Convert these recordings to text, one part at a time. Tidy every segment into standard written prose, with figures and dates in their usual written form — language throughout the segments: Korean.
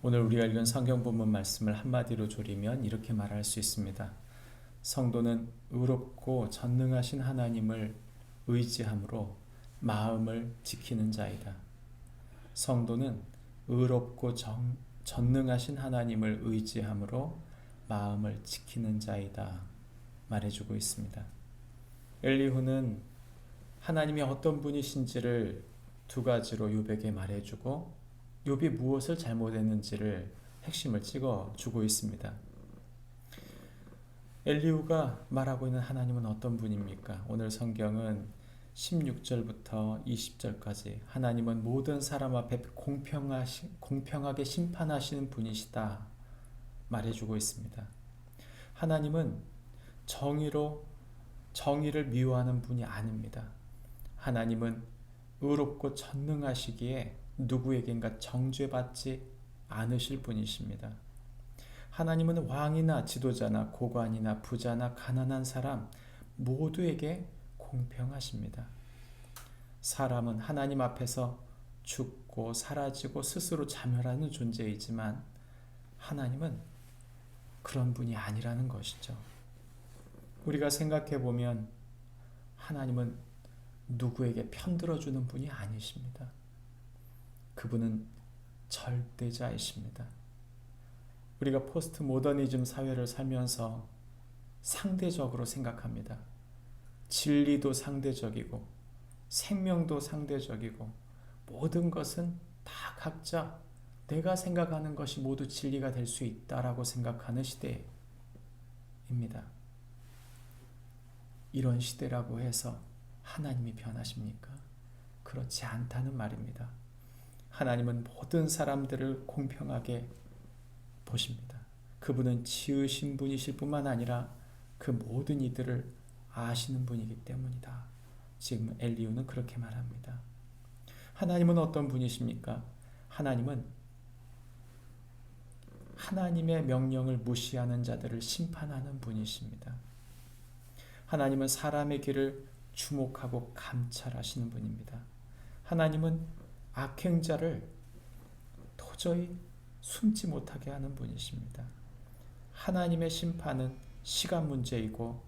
오늘 우리가 읽은 성경 본문 말씀을 한마디로 조리면 이렇게 말할 수 있습니다. 성도는 의롭고 전능하신 하나님을 의지함으로 마음을 지키는 자이다. 성도는 의롭고 전능하신 하나님을 의지함으로 마음을 지키는 자이다 말해주고 있습니다. 엘리후는 하나님이 어떤 분이신지를 두 가지로 욥에게 말해주고 욥이 무엇을 잘못했는지를 핵심을 찍어주고 있습니다. 엘리후가 말하고 있는 하나님은 어떤 분입니까? 오늘 성경은 16절부터 20절까지 하나님은 모든 사람 앞에 공평하게 심판하시는 분이시다 말해주고 있습니다. 하나님은 정의를 미워하는 분이 아닙니다. 하나님은 의롭고 전능하시기에 누구에겐가 정죄받지 않으실 분이십니다. 하나님은 왕이나 지도자나 고관이나 부자나 가난한 사람 모두에게 공평하십니다. 사람은 하나님 앞에서 죽고 사라지고 스스로 자멸하는 존재이지만 하나님은 그런 분이 아니라는 것이죠. 우리가 생각해 보면 하나님은 누구에게 편들어주는 분이 아니십니다. 그분은 절대자이십니다. 우리가 포스트 모더니즘 사회를 살면서 상대적으로 생각합니다. 진리도 상대적이고 생명도 상대적이고 모든 것은 다 각자 내가 생각하는 것이 모두 진리가 될 수 있다라고 생각하는 시대입니다. 이런 시대라고 해서 하나님이 변하십니까? 그렇지 않다는 말입니다. 하나님은 모든 사람들을 공평하게 보십니다. 그분은 지으신 분이실 뿐만 아니라 그 모든 이들을 아시는 분이기 때문이다. 지금 엘리후는 그렇게 말합니다. 하나님은 어떤 분이십니까? 하나님은 하나님의 명령을 무시하는 자들을 심판하는 분이십니다. 하나님은 사람의 길을 주목하고 감찰하시는 분입니다. 하나님은 악행자를 도저히 숨지 못하게 하는 분이십니다. 하나님의 심판은 시간 문제이고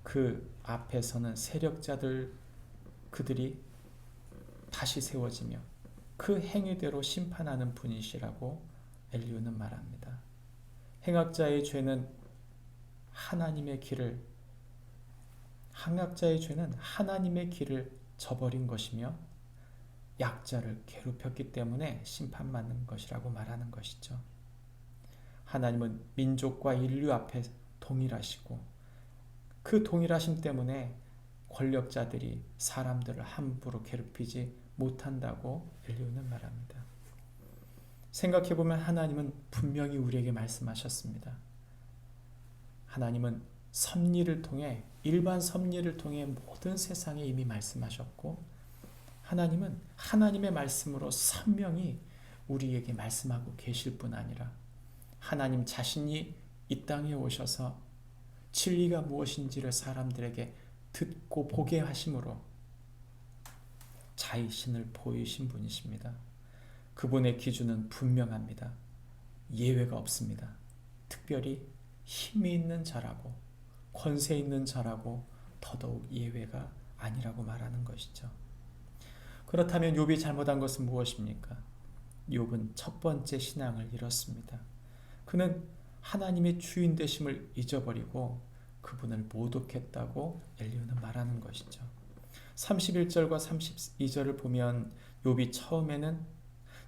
그 앞에서는 그들이 다시 세워지며 그 행위대로 심판하는 분이시라고 엘리후는 말합니다. 행악자의 죄는 하나님의 길을 저버린 것이며 약자를 괴롭혔기 때문에 심판받는 것이라고 말하는 것이죠. 하나님은 민족과 인류 앞에 동일하시고 그 동일하심 때문에 권력자들이 사람들을 함부로 괴롭히지 못한다고 엘리후는 말합니다. 생각해보면 하나님은 분명히 우리에게 말씀하셨습니다. 하나님은 일반 섭리를 통해 모든 세상에 이미 말씀하셨고 하나님은 하나님의 말씀으로 선명히 우리에게 말씀하고 계실 뿐 아니라 하나님 자신이 이 땅에 오셔서 진리가 무엇인지를 사람들에게 듣고 보게 하심으로 자신을 보이신 분이십니다. 그분의 기준은 분명합니다. 예외가 없습니다. 특별히 힘이 있는 자라고 권세 있는 자라고 더더욱 예외가 아니라고 말하는 것이죠. 그렇다면 욥이 잘못한 것은 무엇입니까? 욥은 첫 번째 신앙을 잃었습니다. 그는 하나님의 주인 되심을 잊어버리고 그분을 모독했다고 엘리후는 말하는 것이죠. 31절과 32절을 보면 욥이 처음에는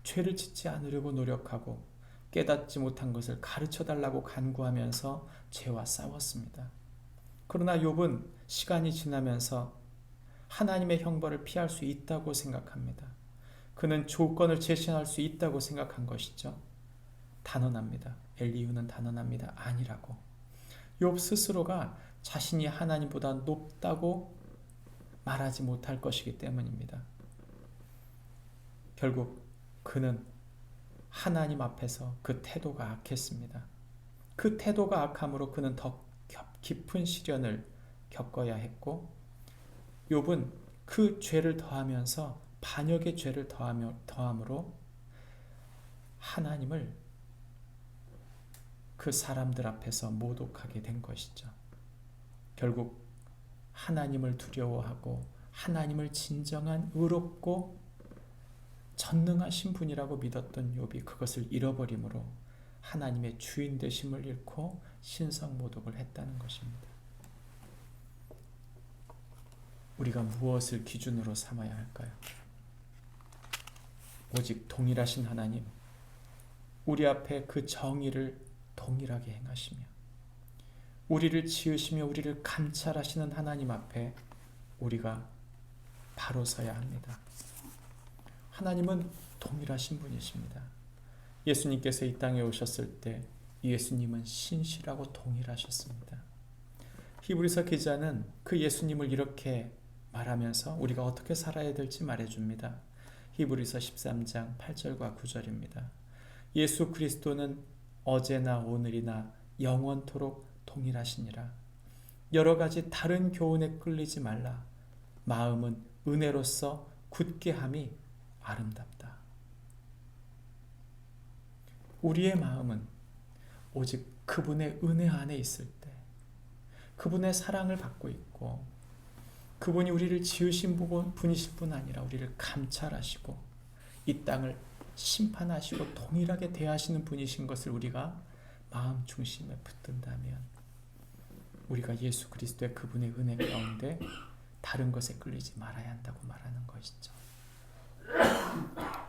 죄를 짓지 않으려고 노력하고 깨닫지 못한 것을 가르쳐달라고 간구하면서 죄와 싸웠습니다. 그러나 욥은 시간이 지나면서 하나님의 형벌을 피할 수 있다고 생각합니다. 그는 조건을 제시할 수 있다고 생각한 것이죠. 단언합니다. 엘리후는 단언합니다. 아니라고. 욥 스스로가 자신이 하나님보다 높다고 말하지 못할 것이기 때문입니다. 결국 그는 하나님 앞에서 그 태도가 악했습니다. 그 태도가 악함으로 그는 더 깊은 시련을 겪어야 했고 욥은 그 죄를 더하면서 반역의 죄를 더함으로 하나님을 그 사람들 앞에서 모독하게 된 것이죠. 결국 하나님을 두려워하고 하나님을 진정한 의롭고 전능하신 분이라고 믿었던 욥이 그것을 잃어버림으로 하나님의 주인 되심을 잃고 신성 모독을 했다는 것입니다. 우리가 무엇을 기준으로 삼아야 할까요? 오직 동일하신 하나님, 우리 앞에 그 정의를 동일하게 행하시며 우리를 지으시며 우리를 감찰하시는 하나님 앞에 우리가 바로 서야 합니다. 하나님은 동일하신 분이십니다. 예수님께서 이 땅에 오셨을 때 예수님은 신실하고 동일하셨습니다. 히브리서 기자는 그 예수님을 이렇게 말하면서 우리가 어떻게 살아야 될지 말해줍니다. 히브리서 13장 8절과 9절입니다. 예수 그리스도는 어제나 오늘이나 영원토록 동일하시니라. 여러 가지 다른 교훈에 끌리지 말라. 마음은 은혜로서 굳게 함이 아름답다. 우리의 마음은 오직 그분의 은혜 안에 있을 때, 그분의 사랑을 받고 있고 그분이 우리를 지으신 분이실 뿐 아니라 우리를 감찰하시고 이 땅을 심판하시고 동일하게 대하시는 분이신 것을 우리가 마음 중심에 붙든다면 우리가 예수 그리스도의 그분의 은혜 가운데 다른 것에 끌리지 말아야 한다고 말하는 것이죠.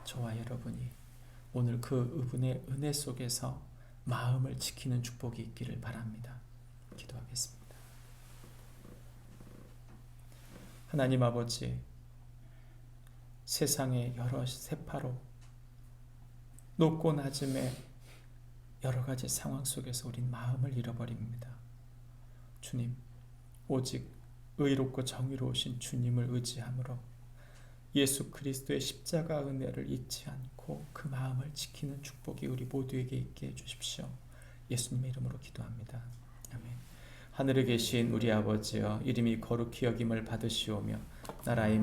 저와 여러분이 오늘 그분의 은혜 속에서 마음을 지키는 축복이 있기를 바랍니다. 기도하겠습니다. 하나님 아버지, 세상의 여러 세파로 높고 낮음의 여러 가지 상황 속에서 우린 마음을 잃어버립니다. 주님, 오직 의롭고 정의로우신 주님을 의지함으로 예수 그리스도의 십자가 은혜를 잊지 않고 그 마음을 지키는 축복이 우리 모두에게 있게 해주십시오. 예수님의 이름으로 기도합니다. 아멘. 하늘에 계신 우리 아버지여, 이름이 거룩히 여김을 받으시오며 나라의